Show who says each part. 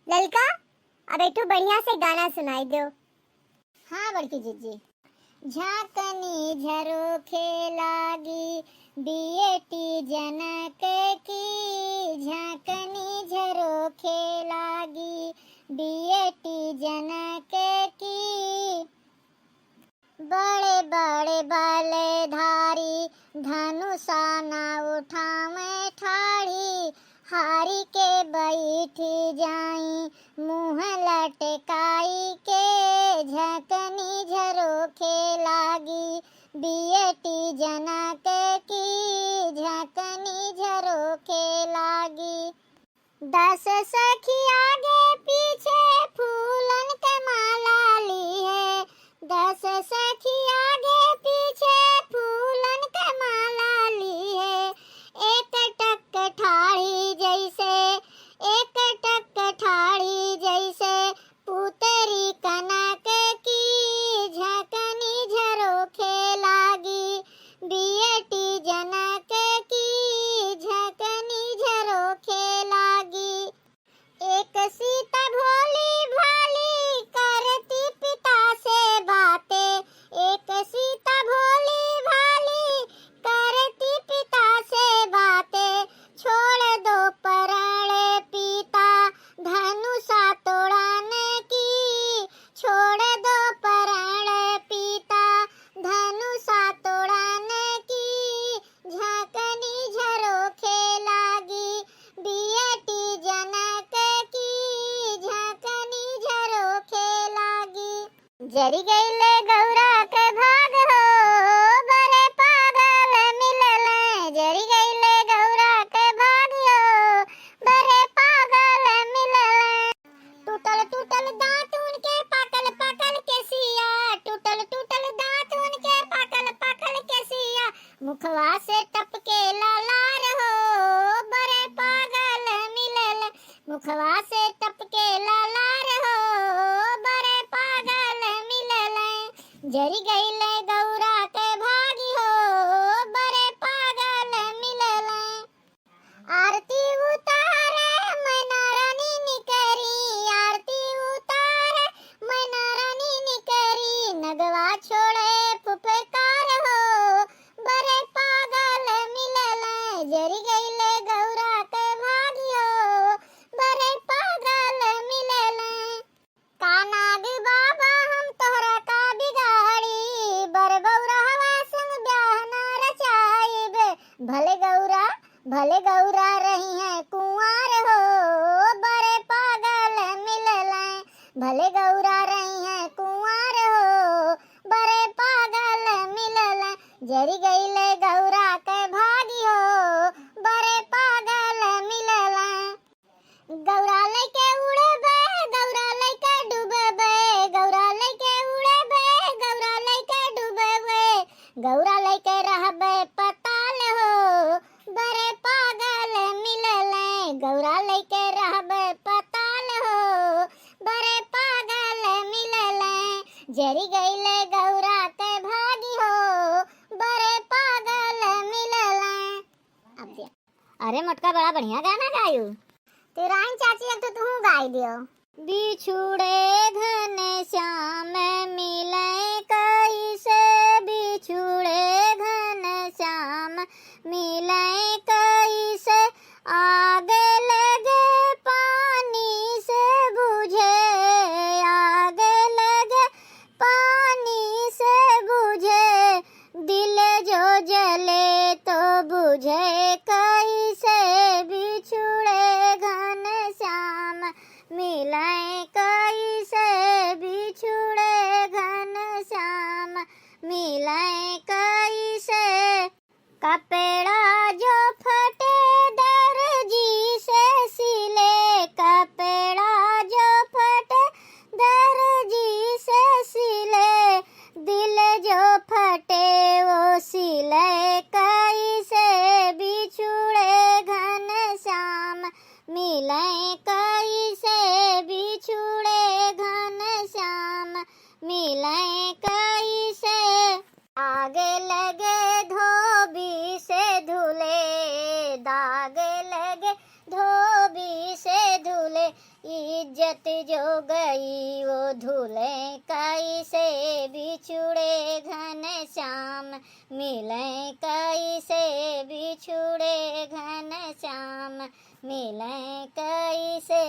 Speaker 1: ललका, अब एक बढ़िया से गाना सुनाई दो।
Speaker 2: हाँ बड़की जीजी। झाकनी झरोखे लागी बियटी जनक की, झाकनी झरोखे लागी बियटी जनक की। बड़े बड़े बलधारी धनुषा ना उठावे ठाड़ी, हारी के बैठी जाई मुँह लटकाई के। झकनी झरोखे लागी बियटी जनक की, झकनी झरोखे लागी। 10 सखी आगे पीछे फूलन के माला ली है, 10 सखी आगे पीछे फूलन के माला ली है। एक टक ठाड़ी जैसे, एक टक ठाड़ी जैसे पुतरी कनक की। झकनी झरोखे लागी बियटी जनक की, झकनी झरोखे लागी। एक सीता भोली भाली करती पिता से बातें, एक सीता भोली भाली करती पिता से बातें। छोड़ दो पराण पिता धनुषा तोड़ाने की, छोड़ दो पराण पिता धनुषा तोड़ाने की। झकनी झरोखे लागी बियटी जनक की, झकनी झरोखे लागी। जरी गईले गौरा के भाग हो, बड़े पागल मिलले। जरी गईले गौरा के भाग हो, बड़े पागल मिलले। टूटल टूटल दांत उनके पाकल पाकल के सिया, टूटल टूटल दांत उनके पाकल पाकल के सिया। मुखवा से टपके लालार हो, बड़े पागल मिलले। मुखवा से टपके लालार हो, बड़े पागल मिलले। जरी गईले गौरा के भागी हो, बड़े पागल मिलले। आरती उतारे मैना रानी निकरी, आरती उतारे मैना रानी निकरी। नगवा छोड़े फुफकार हो, बड़े पागल मिलले। जरी गईले गौरा के भागी हो, बड़े पागल मिलले। कानाग बाबा हम तोहरा का बिगाड़ी, बर बौरा हवा संग ब्याह न रचाइबे। भले गौरा रही है कुंवार हो, बड़े पागल मिलले। भले गौरा रही है कुंवार हो, बड़े पागल मिलले। जरी गईले गौरा के भागी हो, बड़े पागल मिलले। गौरा लइके उड़े बे, गौरा लइके डूबे बे, गौरा लइके उड़े बे, गौरा लइके डूबे बे। गौरा लइके रहबे पताल हो, बड़े पागल मिलले। गौरा लइके रहबे पताल हो, बड़े पागल मिलले। जरी गईले गौरा के भागी हो, बड़े पागल मिलले। अब दिया। अरे मोटका बड़ा बढ़िया गाना गायू। तेराइन चाची अब तो तू गाई दियो। बिछुड़े घन श्याम मिले कैसे, बिछुड़े घन श्याम मिले कैसे। आग लगे पानी से बुझे, आग लगे पानी से बुझे। दिल जो जले तो बुझे कैसे। बिछुड़े घन श्याम मिले कैसे, बिछुड़े घन श्याम मिले कैसे। कपड़ा जो इज्जत जो गई वो धुले काई से बिछुड़े घनश्याम, मिले काई से बिछुड़े घनश्याम, मिले काई से